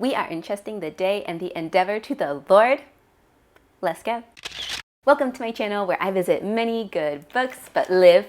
We are entrusting the day and the endeavor to the Lord. Let's go. Welcome to my channel where I visit many good books but live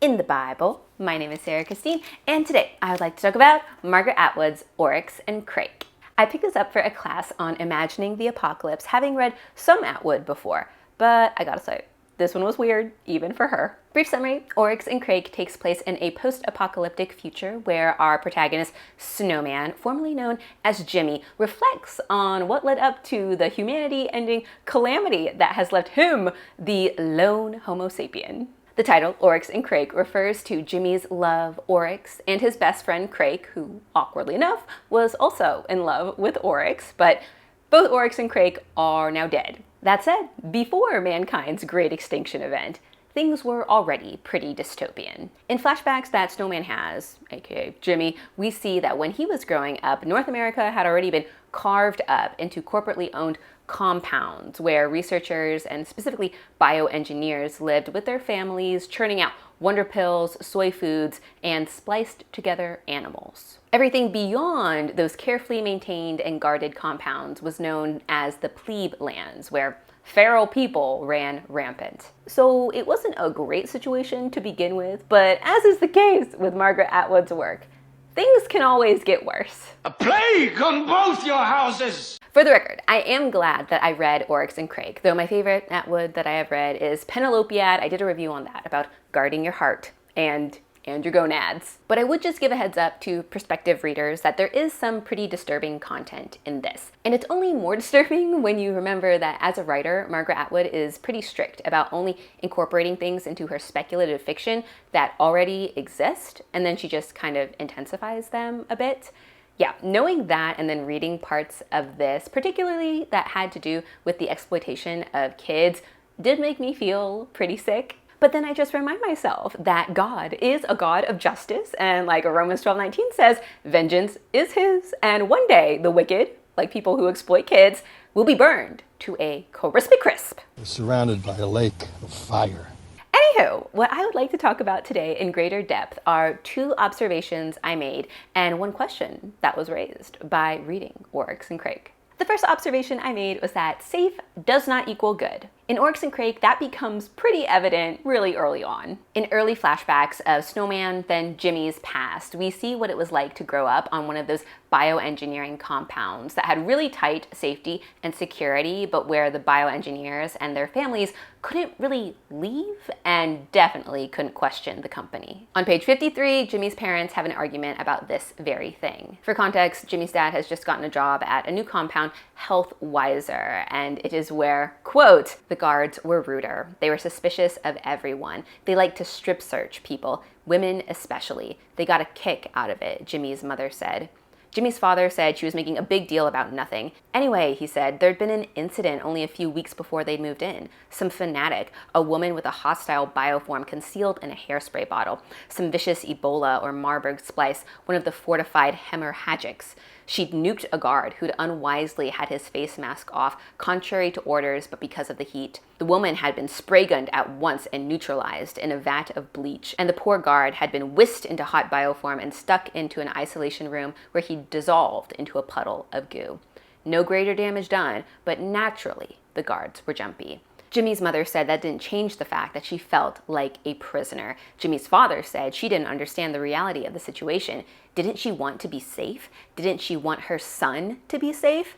in the Bible. My name is Sarah Christine, and today I would like to talk about Margaret Atwood's Oryx Crake. I picked this up for a class on imagining the apocalypse, having read some Atwood before, but I gotta say, this one was weird, even for her. Brief summary, Oryx Crake takes place in a post-apocalyptic future where our protagonist, Snowman, formerly known as Jimmy, reflects on what led up to the humanity-ending calamity that has left him the lone Homo sapien. The title, Oryx Crake, refers to Jimmy's love, Oryx, and his best friend, Crake, who, awkwardly enough, was also in love with Oryx, but both Oryx and Crake are now dead. That said, before mankind's great extinction event, things were already pretty dystopian. In flashbacks that Snowman has, aka Jimmy, we see that when he was growing up, North America had already been carved up into corporately owned compounds where researchers and specifically bioengineers lived with their families, churning out wonder pills, soy foods, and spliced together animals. Everything beyond those carefully maintained and guarded compounds was known as the plebe lands, where feral people ran rampant. So it wasn't a great situation to begin with, but as is the case with Margaret Atwood's work, things can always get worse. A plague on both your houses! For the record, I am glad that I read Oryx Crake, though my favorite Atwood that I have read is Penelopiad. I did a review on that about guarding your heart and your gonads. But I would just give a heads up to prospective readers that there is some pretty disturbing content in this. And it's only more disturbing when you remember that as a writer, Margaret Atwood is pretty strict about only incorporating things into her speculative fiction that already exist, and then she just kind of intensifies them a bit. Yeah, knowing that and then reading parts of this, particularly that had to do with the exploitation of kids, did make me feel pretty sick. But then I just remind myself that God is a God of justice, and like Romans 12:19 says, vengeance is his, and one day the wicked, like people who exploit kids, will be burned to a crispy crisp. We're surrounded by a lake of fire. Anywho, what I would like to talk about today in greater depth are two observations I made and one question that was raised by reading Oryx Crake. The first observation I made was that safe does not equal good. In Oryx Crake, that becomes pretty evident really early on. In early flashbacks of Snowman, then Jimmy's past, we see what it was like to grow up on one of those bioengineering compounds that had really tight safety and security, but where the bioengineers and their families couldn't really leave and definitely couldn't question the company. On page 53, Jimmy's parents have an argument about this very thing. For context, Jimmy's dad has just gotten a job at a new compound, Health Wiser, and it is where, quote, the guards were ruder. They were suspicious of everyone. They liked to strip search people, women especially. They got a kick out of it, Jimmy's mother said. Jimmy's father said she was making a big deal about nothing. Anyway, he said, there'd been an incident only a few weeks before they'd moved in. Some fanatic, a woman with a hostile bioform concealed in a hairspray bottle, some vicious Ebola or Marburg splice, one of the fortified hemorrhagics. She'd nuked a guard who'd unwisely had his face mask off, contrary to orders, but because of the heat. The woman had been spray gunned at once and neutralized in a vat of bleach, and the poor guard had been whisked into hot bioform and stuck into an isolation room where he dissolved into a puddle of goo. No greater damage done, but naturally, the guards were jumpy. Jimmy's mother said that didn't change the fact that she felt like a prisoner. Jimmy's father said she didn't understand the reality of the situation. Didn't she want to be safe? Didn't she want her son to be safe?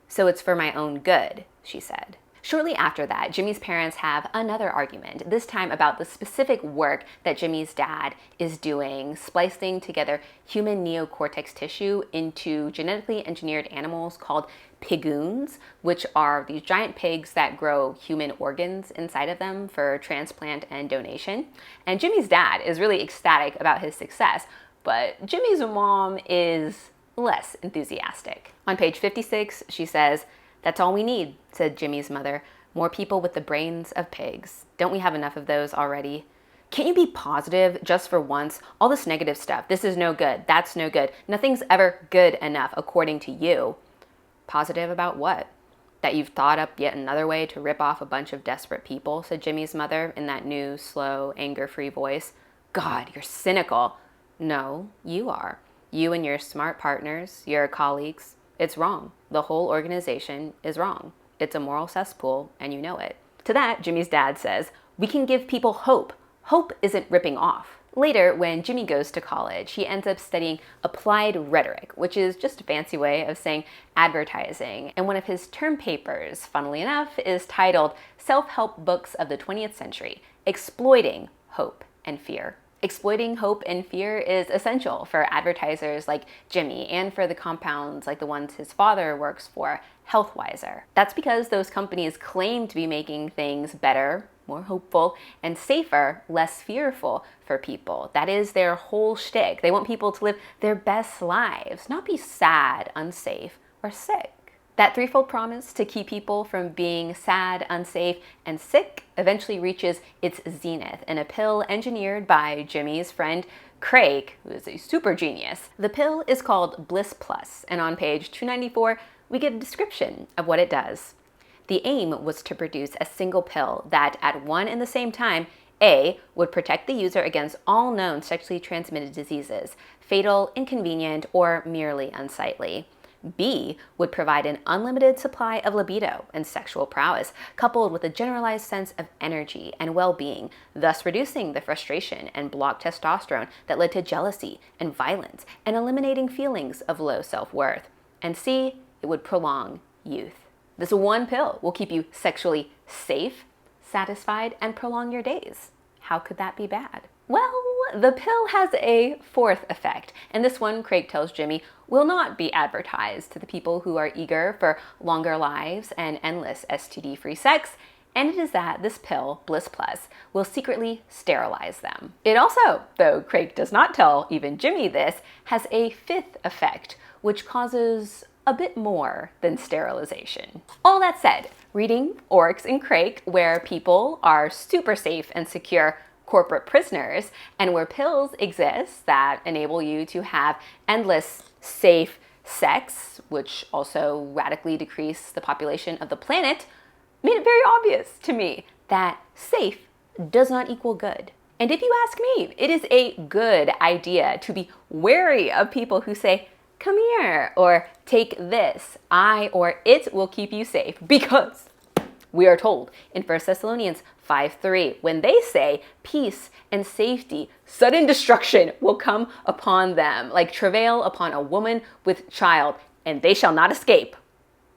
So it's for my own good, she said. Shortly after that, Jimmy's parents have another argument, this time about the specific work that Jimmy's dad is doing, splicing together human neocortex tissue into genetically engineered animals called pigoons, which are these giant pigs that grow human organs inside of them for transplant and donation. And Jimmy's dad is really ecstatic about his success, but Jimmy's mom is less enthusiastic. On page 56, she says, "That's all we need," said Jimmy's mother. "More people with the brains of pigs. Don't we have enough of those already? Can't you be positive just for once? All this negative stuff, this is no good, that's no good. Nothing's ever good enough according to you." Positive about what? That you've thought up yet another way to rip off a bunch of desperate people, said Jimmy's mother in that new, slow, anger-free voice. God, you're cynical. No, you are. You and your smart partners, your colleagues, It's wrong. The whole organization is wrong. It's a moral cesspool, and you know it. To that, Jimmy's dad says, "We can give people hope. Hope isn't ripping off." Later, when Jimmy goes to college, he ends up studying applied rhetoric, which is just a fancy way of saying advertising. And one of his term papers, funnily enough, is titled Self-Help Books of the 20th Century, Exploiting Hope and Fear. Exploiting hope and fear is essential for advertisers like Jimmy and for the compounds like the ones his father works for, Healthwiser. That's because those companies claim to be making things better, more hopeful, and safer, less fearful for people. That is their whole shtick. They want people to live their best lives, not be sad, unsafe, or sick. That threefold promise to keep people from being sad, unsafe, and sick eventually reaches its zenith in a pill engineered by Jimmy's friend Crake, who is a super genius. The pill is called Bliss Plus, and on page 294, we get a description of what it does. The aim was to produce a single pill that, at one and the same time, A, would protect the user against all known sexually transmitted diseases, fatal, inconvenient, or merely unsightly. B, would provide an unlimited supply of libido and sexual prowess, coupled with a generalized sense of energy and well-being, thus reducing the frustration and blocked testosterone that led to jealousy and violence, and eliminating feelings of low self-worth. And C, it would prolong youth. This one pill will keep you sexually safe, satisfied, and prolong your days. How could that be bad? Well, the pill has a fourth effect, and this one, Crake tells Jimmy, will not be advertised to the people who are eager for longer lives and endless STD-free sex, and it is that this pill, Bliss Plus, will secretly sterilize them. It also, though Crake does not tell even Jimmy this, has a fifth effect, which causes a bit more than sterilization. All that said, reading Oryx and Crake, where people are super safe and secure corporate prisoners, and where pills exist that enable you to have endless, safe sex, which also radically decrease the population of the planet, made it very obvious to me that safe does not equal good. And if you ask me, it is a good idea to be wary of people who say, "Come here," or "Take this. I or it will keep you safe," because we are told in 1 Thessalonians 5:3, when they say peace and safety, sudden destruction will come upon them, like travail upon a woman with child, and they shall not escape.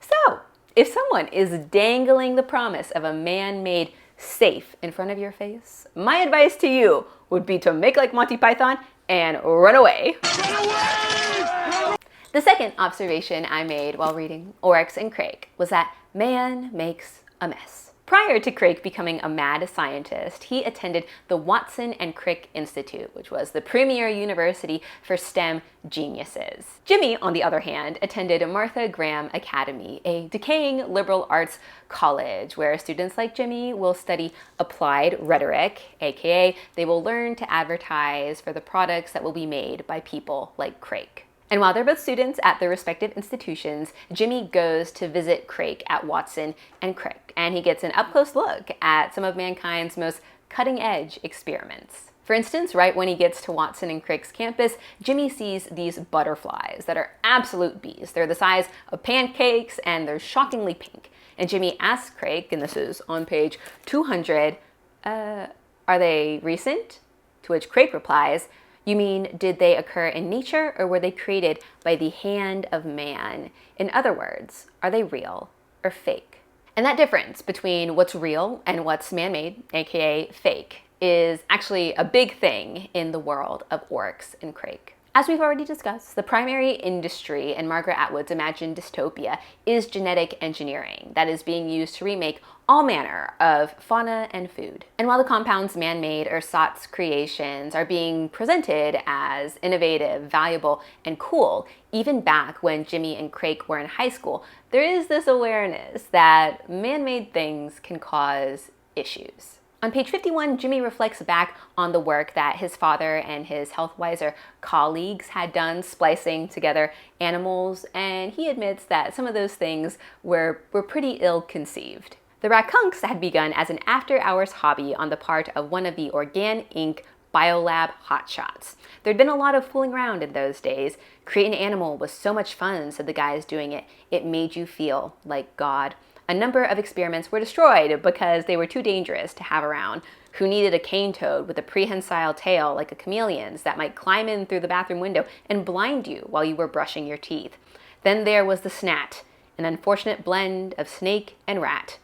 So, if someone is dangling the promise of a man-made safe in front of your face, my advice to you would be to make like Monty Python and run away. Run away! The second observation I made while reading Oryx and Crake was that man makes a mess. Prior to Crake becoming a mad scientist, he attended the Watson and Crick Institute, which was the premier university for STEM geniuses. Jimmy, on the other hand, attended Martha Graham Academy, a decaying liberal arts college where students like Jimmy will study applied rhetoric, aka they will learn to advertise for the products that will be made by people like Crake. And while they're both students at their respective institutions, Jimmy goes to visit Crake at Watson and Crick, and he gets an up-close look at some of mankind's most cutting-edge experiments. For instance, right when he gets to Watson and Crick's campus, Jimmy sees these butterflies that are absolute bees. They're the size of pancakes, and they're shockingly pink. And Jimmy asks Crake, and this is on page 200, are they recent? To which Crake replies, "You mean, did they occur in nature, or were they created by the hand of man? In other words, are they real or fake?" And that difference between what's real and what's man-made, aka fake, is actually a big thing in the world of Oryx and Crake. As we've already discussed, the primary industry in Margaret Atwood's imagined dystopia is genetic engineering that is being used to remake all manner of fauna and food. And while the compounds man-made or SOTS creations are being presented as innovative, valuable, and cool, even back when Jimmy and Crake were in high school, there is this awareness that man-made things can cause issues. On page 51, Jimmy reflects back on the work that his father and his Healthwiser colleagues had done splicing together animals, and he admits that some of those things were pretty ill-conceived. The racunks had begun as an after-hours hobby on the part of one of the Organ Inc. biolab hotshots. There'd been a lot of fooling around in those days. Creating an animal was so much fun, said the guys doing it. It made you feel like God. A number of experiments were destroyed because they were too dangerous to have around. Who needed a cane toad with a prehensile tail like a chameleon's that might climb in through the bathroom window and blind you while you were brushing your teeth? Then there was the snat, an unfortunate blend of snake and rat.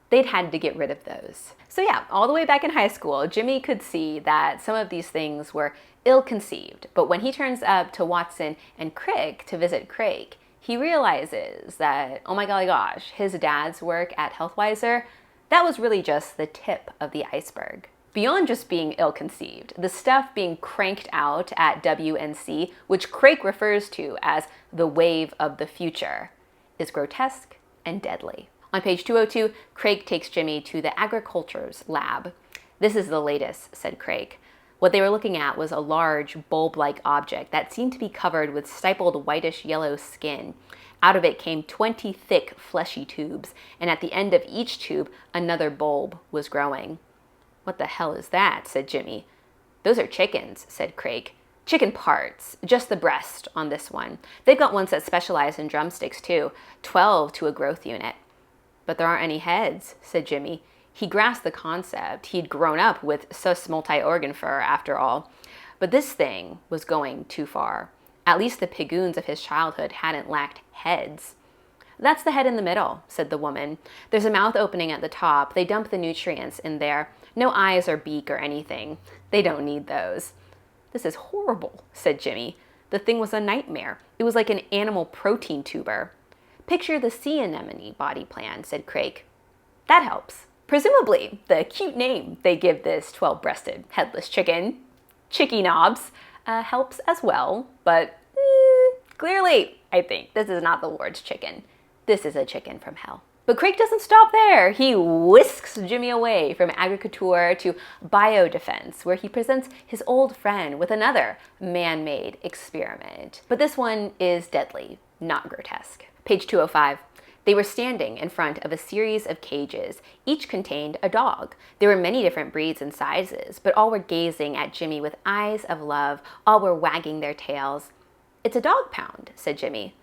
They'd had to get rid of those. So yeah, all the way back in high school, Jimmy could see that some of these things were ill-conceived. But when he turns up to Watson and Crick to visit Crake, he realizes that, oh my golly gosh, his dad's work at Healthwiser, that was really just the tip of the iceberg. Beyond just being ill-conceived, the stuff being cranked out at WNC, which Crake refers to as the wave of the future, is grotesque and deadly. On page 202, Crake takes Jimmy to the agriculture's lab. This is the latest, said Crake. What they were looking at was a large bulb-like object that seemed to be covered with stippled whitish-yellow skin. Out of it came 20 thick, fleshy tubes, and at the end of each tube, another bulb was growing. What the hell is that? Said Jimmy. Those are chickens, said Crake. Chicken parts, just the breast on this one. They've got ones that specialize in drumsticks too, 12 to a growth unit. But there aren't any heads, said Jimmy. He grasped the concept. He'd grown up with sus multi-organ fur, after all. But this thing was going too far. At least the pigoons of his childhood hadn't lacked heads. That's the head in the middle, said the woman. There's a mouth opening at the top. They dump the nutrients in there. No eyes or beak or anything. They don't need those. This is horrible, said Jimmy. The thing was a nightmare. It was like an animal protein tuber. Picture the sea anemone body plan, said Crake. That helps. Presumably, the cute name they give this 12-breasted headless chicken, Chicky Knobs, helps as well. But clearly, I think this is not the Lord's chicken. This is a chicken from hell. But Crake doesn't stop there. He whisks Jimmy away from agriculture to biodefense, where he presents his old friend with another man-made experiment. But this one is deadly, not grotesque. Page 205. They were standing in front of a series of cages. Each contained a dog. There were many different breeds and sizes, but all were gazing at Jimmy with eyes of love. All were wagging their tails. It's a dog pound, said Jimmy.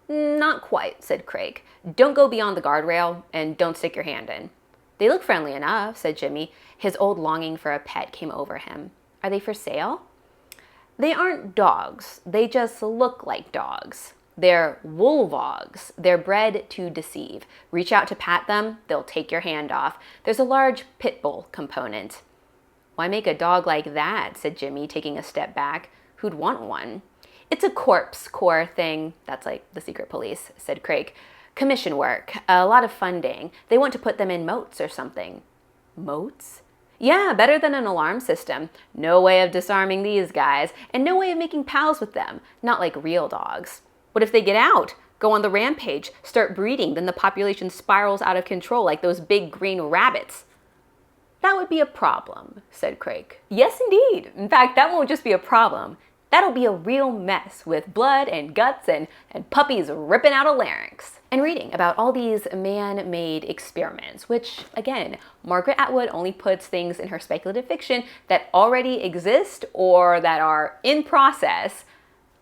Not quite, said Crake. Don't go beyond the guardrail and don't stick your hand in. They look friendly enough, said Jimmy. His old longing for a pet came over him. Are they for sale? They aren't dogs. They just look like dogs. They're wolvogs. They're bred to deceive. Reach out to pat them, they'll take your hand off. There's a large pit bull component. Why make a dog like that, said Jimmy, taking a step back. Who'd want one? It's a corpse corps thing. That's like the secret police, said Crake. Commission work, a lot of funding. They want to put them in moats or something. Moats? Yeah, better than an alarm system. No way of disarming these guys, and no way of making pals with them. Not like real dogs. What if they get out, go on the rampage, start breeding, then the population spirals out of control like those big green rabbits? That would be a problem, said Crake. Yes, indeed. In fact, that won't just be a problem. That'll be a real mess with blood and guts and puppies ripping out a larynx. And reading about all these man-made experiments, which, again, Margaret Atwood only puts things in her speculative fiction that already exist or that are in process,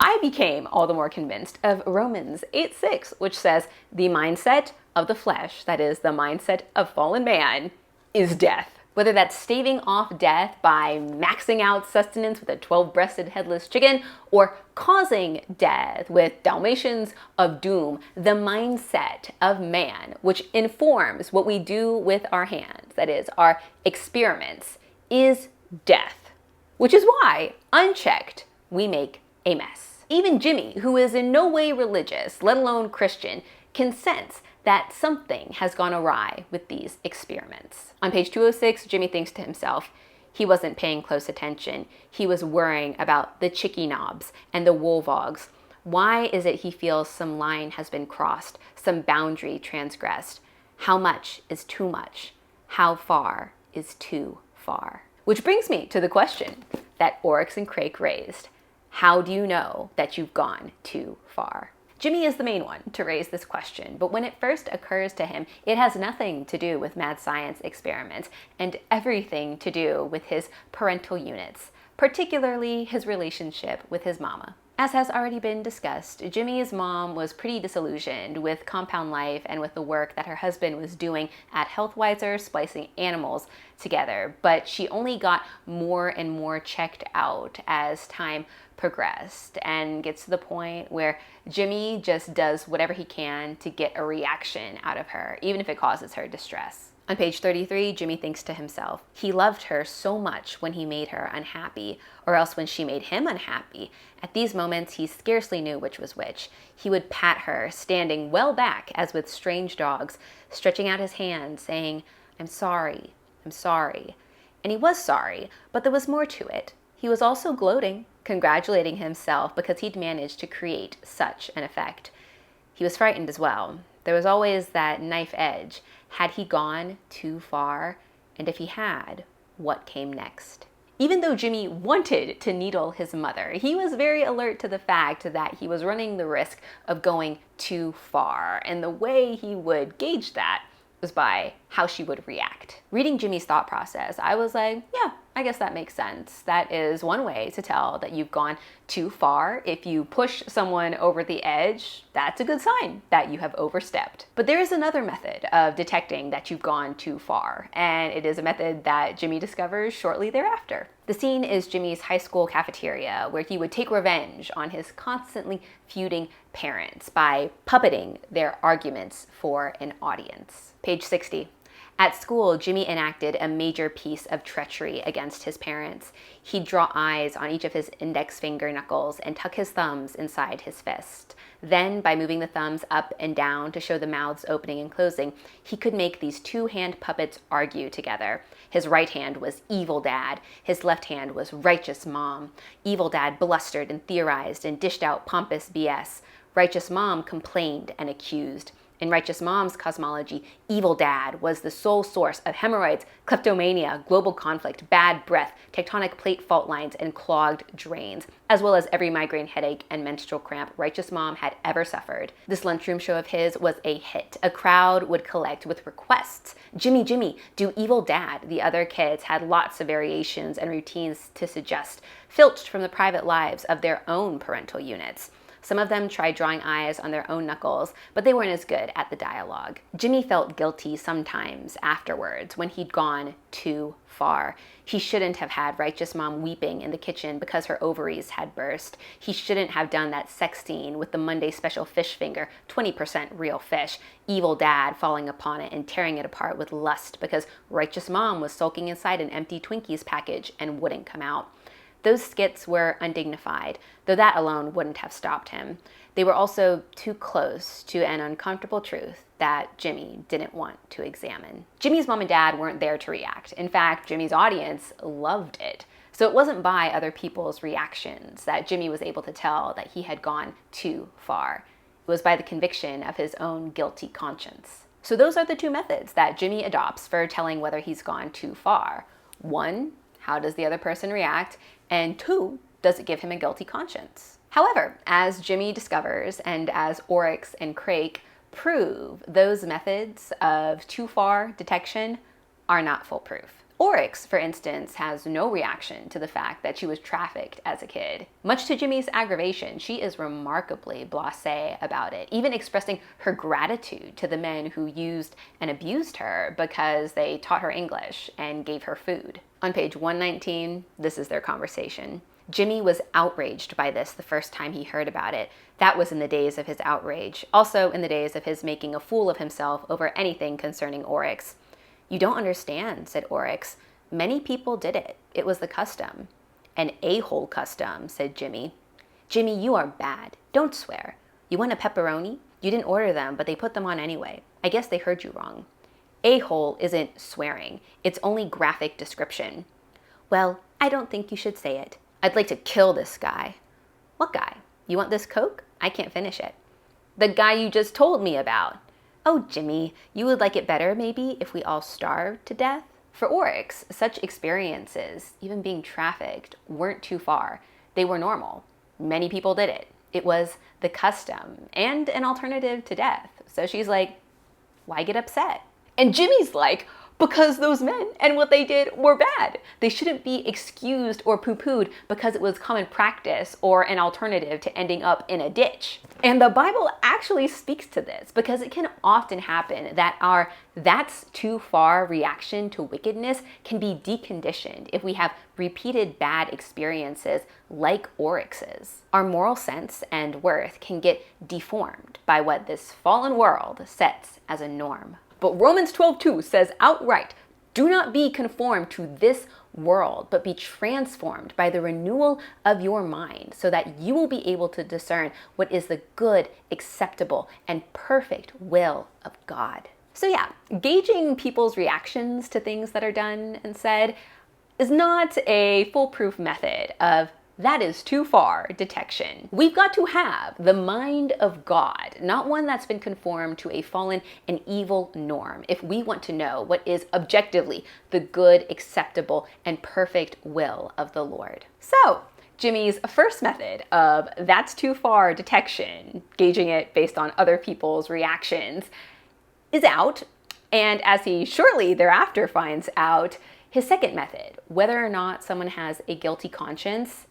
I became all the more convinced of Romans 8:6, which says, the mindset of the flesh, that is, the mindset of fallen man, is death. Whether that's staving off death by maxing out sustenance with a 12-breasted headless chicken or causing death with Dalmatians of doom, the mindset of man, which informs what we do with our hands, that is, our experiments, is death. Which is why, unchecked, we make a mess. Even Jimmy, who is in no way religious, let alone Christian, can sense that something has gone awry with these experiments. On page 206, Jimmy thinks to himself, he wasn't paying close attention. He was worrying about the Chicky Knobs and the wolvogs. Why is it he feels some line has been crossed, some boundary transgressed? How much is too much? How far is too far? Which brings me to the question that Oryx and Crake raised. How do you know that you've gone too far? Jimmy is the main one to raise this question, but when it first occurs to him, it has nothing to do with mad science experiments and everything to do with his parental units, particularly his relationship with his mama. As has already been discussed, Jimmy's mom was pretty disillusioned with compound life and with the work that her husband was doing at Healthwiser, splicing animals together, but she only got more and more checked out as time progressed and gets to the point where Jimmy just does whatever he can to get a reaction out of her, even if it causes her distress. On page 33, Jimmy thinks to himself, he loved her so much when he made her unhappy, or else when she made him unhappy. At these moments, he scarcely knew which was which. He would pat her, standing well back as with strange dogs, stretching out his hand, saying, I'm sorry, I'm sorry. And he was sorry, but there was more to it. He was also gloating, congratulating himself because he'd managed to create such an effect. He was frightened as well. There was always that knife edge. Had he gone too far? And if he had, what came next? Even though Jimmy wanted to needle his mother, he was very alert to the fact that he was running the risk of going too far. And the way he would gauge that was by how she would react. Reading Jimmy's thought process, I was like, yeah, I guess that makes sense. That is one way to tell that you've gone too far. If you push someone over the edge, that's a good sign that you have overstepped. But there is another method of detecting that you've gone too far, and it is a method that Jimmy discovers shortly thereafter. The scene is Jimmy's high school cafeteria, where he would take revenge on his constantly feuding parents by puppeting their arguments for an audience. Page 60. At school, Jimmy enacted a major piece of treachery against his parents. He'd draw eyes on each of his index finger knuckles and tuck his thumbs inside his fist. Then, by moving the thumbs up and down to show the mouths opening and closing, he could make these two-hand puppets argue together. His right hand was evil dad. His left hand was righteous mom. Evil dad blustered and theorized and dished out pompous BS. Righteous mom complained and accused. In Righteous Mom's cosmology, evil dad was the sole source of hemorrhoids, kleptomania, global conflict, bad breath, tectonic plate fault lines, and clogged drains, as well as every migraine headache and menstrual cramp Righteous Mom had ever suffered. This lunchroom show of his was a hit. A crowd would collect with requests. Jimmy, Jimmy, do evil dad. The other kids had lots of variations and routines to suggest, filched from the private lives of their own parental units. Some of them tried drawing eyes on their own knuckles, but they weren't as good at the dialogue. Jimmy felt guilty sometimes afterwards when he'd gone too far. He shouldn't have had Righteous Mom weeping in the kitchen because her ovaries had burst. He shouldn't have done that sex scene with the Monday special fish finger, 20% real fish, evil dad falling upon it and tearing it apart with lust because Righteous Mom was sulking inside an empty Twinkies package and wouldn't come out. Those skits were undignified, though that alone wouldn't have stopped him. They were also too close to an uncomfortable truth that Jimmy didn't want to examine. Jimmy's mom and dad weren't there to react. In fact, Jimmy's audience loved it. So it wasn't by other people's reactions that Jimmy was able to tell that he had gone too far. It was by the conviction of his own guilty conscience. So those are the two methods that Jimmy adopts for telling whether he's gone too far. 1, how does the other person react? And 2, does it give him a guilty conscience? However, as Jimmy discovers and as Oryx and Crake prove, those methods of too far detection are not foolproof. Oryx, for instance, has no reaction to the fact that she was trafficked as a kid. Much to Jimmy's aggravation, she is remarkably blasé about it, even expressing her gratitude to the men who used and abused her because they taught her English and gave her food. On page 119, this is their conversation. Jimmy was outraged by this the first time he heard about it. That was in the days of his outrage, also in the days of his making a fool of himself over anything concerning Oryx. You don't understand, said Oryx. Many people did it. It was the custom. An a-hole custom, said Jimmy. Jimmy, you are bad. Don't swear. You want a pepperoni? You didn't order them, but they put them on anyway. I guess they heard you wrong. A-hole isn't swearing. It's only graphic description. Well, I don't think you should say it. I'd like to kill this guy. What guy? You want this Coke? I can't finish it. The guy you just told me about. Oh, Jimmy, you would like it better, maybe, if we all starved to death? For Oryx, such experiences, even being trafficked, weren't too far. They were normal. Many people did it. It was the custom and an alternative to death. So she's like, why get upset? And Jimmy's like, because those men and what they did were bad. They shouldn't be excused or poo-pooed because it was common practice or an alternative to ending up in a ditch. And the Bible actually speaks to this because it can often happen that our "that's too far" reaction to wickedness can be deconditioned if we have repeated bad experiences like Oryx's. Our moral sense and worth can get deformed by what this fallen world sets as a norm. But Romans 12:2 says outright, do not be conformed to this world, but be transformed by the renewal of your mind so that you will be able to discern what is the good, acceptable, and perfect will of God. So yeah, gauging people's reactions to things that are done and said is not a foolproof method of "that is too far" detection. We've got to have the mind of God, not one that's been conformed to a fallen and evil norm, if we want to know what is objectively the good, acceptable, and perfect will of the Lord. So, Jimmy's first method of "that's too far" detection, gauging it based on other people's reactions, is out. And as he shortly thereafter finds out, his second method, whether or not someone has a guilty conscience,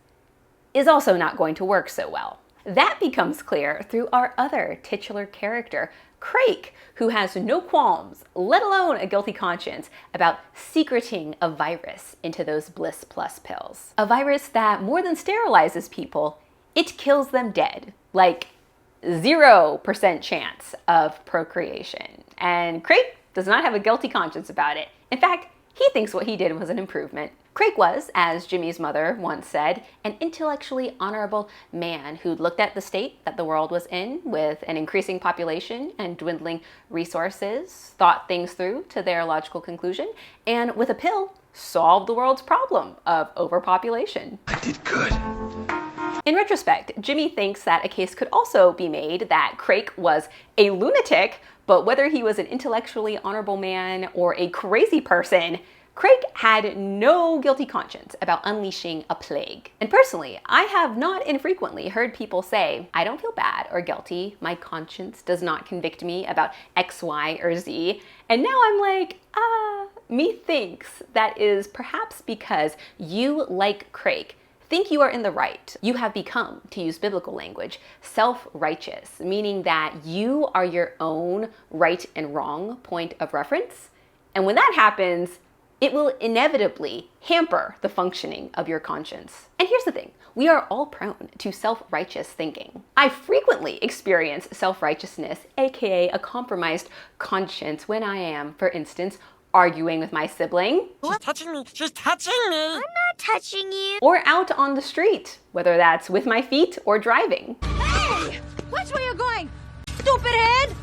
is also not going to work so well. That becomes clear through our other titular character, Crake, who has no qualms, let alone a guilty conscience, about secreting a virus into those Bliss Plus pills. A virus that more than sterilizes people, it kills them dead. Like 0% chance of procreation. And Crake does not have a guilty conscience about it. In fact, he thinks what he did was an improvement. Crake was, as Jimmy's mother once said, an intellectually honorable man who looked at the state that the world was in with an increasing population and dwindling resources, thought things through to their logical conclusion, and with a pill, solved the world's problem of overpopulation. I did good. In retrospect, Jimmy thinks that a case could also be made that Crake was a lunatic, but whether he was an intellectually honorable man or a crazy person, Crake had no guilty conscience about unleashing a plague. And personally, I have not infrequently heard people say, I don't feel bad or guilty, my conscience does not convict me about X, Y, or Z. And now I'm like, methinks that is perhaps because you, like Crake, think you are in the right. You have become, to use biblical language, self-righteous, meaning that you are your own right and wrong point of reference. And when that happens, it will inevitably hamper the functioning of your conscience. And here's the thing, we are all prone to self-righteous thinking. I frequently experience self-righteousness, aka a compromised conscience, when I am, for instance, arguing with my sibling. She's touching me. She's touching me. I'm not touching you. Or out on the street, whether that's with my feet or driving. Hey! Watch where you're going, stupid head!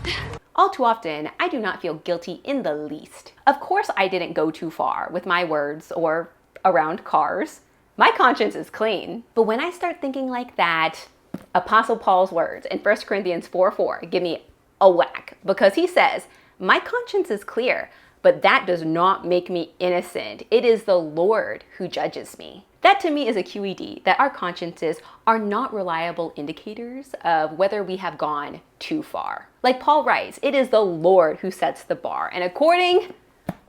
All too often, I do not feel guilty in the least. Of course I didn't go too far with my words or around cars. My conscience is clean. But when I start thinking like that, Apostle Paul's words in 1 Corinthians 4:4 give me a whack, because he says, my conscience is clear, but that does not make me innocent. It is the Lord who judges me. That to me is a QED, that our consciences are not reliable indicators of whether we have gone too far. Like Paul writes, it is the Lord who sets the bar. And according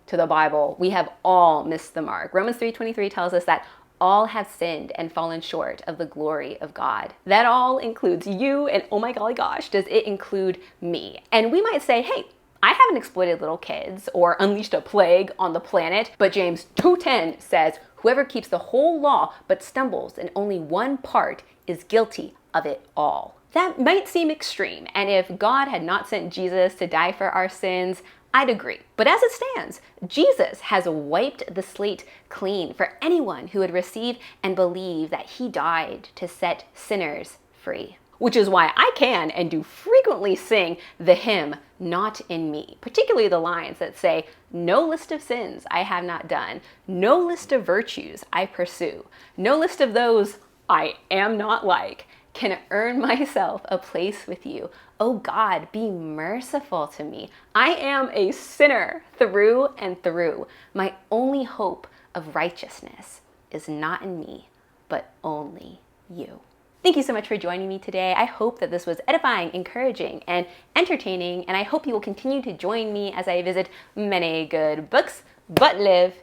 to the Bible, we have all missed the mark. Romans 3:23 tells us that all have sinned and fallen short of the glory of God. That all includes you, and oh my golly gosh, does it include me. And we might say, hey, I haven't exploited little kids or unleashed a plague on the planet, but James 2:10 says, whoever keeps the whole law but stumbles in only one part is guilty of it all. That might seem extreme, and if God had not sent Jesus to die for our sins, I'd agree. But as it stands, Jesus has wiped the slate clean for anyone who would receive and believe that he died to set sinners free. Which is why I can and do frequently sing the hymn, Not in Me, particularly the lines that say, no list of sins I have not done, no list of virtues I pursue, no list of those I am not like, can earn myself a place with you. Oh God, be merciful to me. I am a sinner through and through. My only hope of righteousness is not in me, but only you. Thank you so much for joining me today. I hope that this was edifying, encouraging, and entertaining, and I hope you will continue to join me as I visit many good books, but live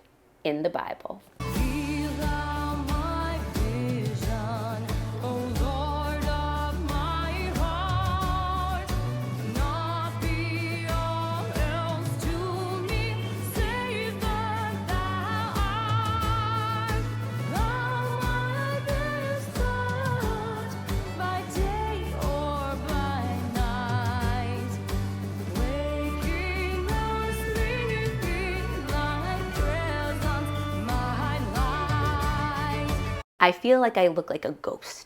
in the Bible. I feel like I look like a ghost.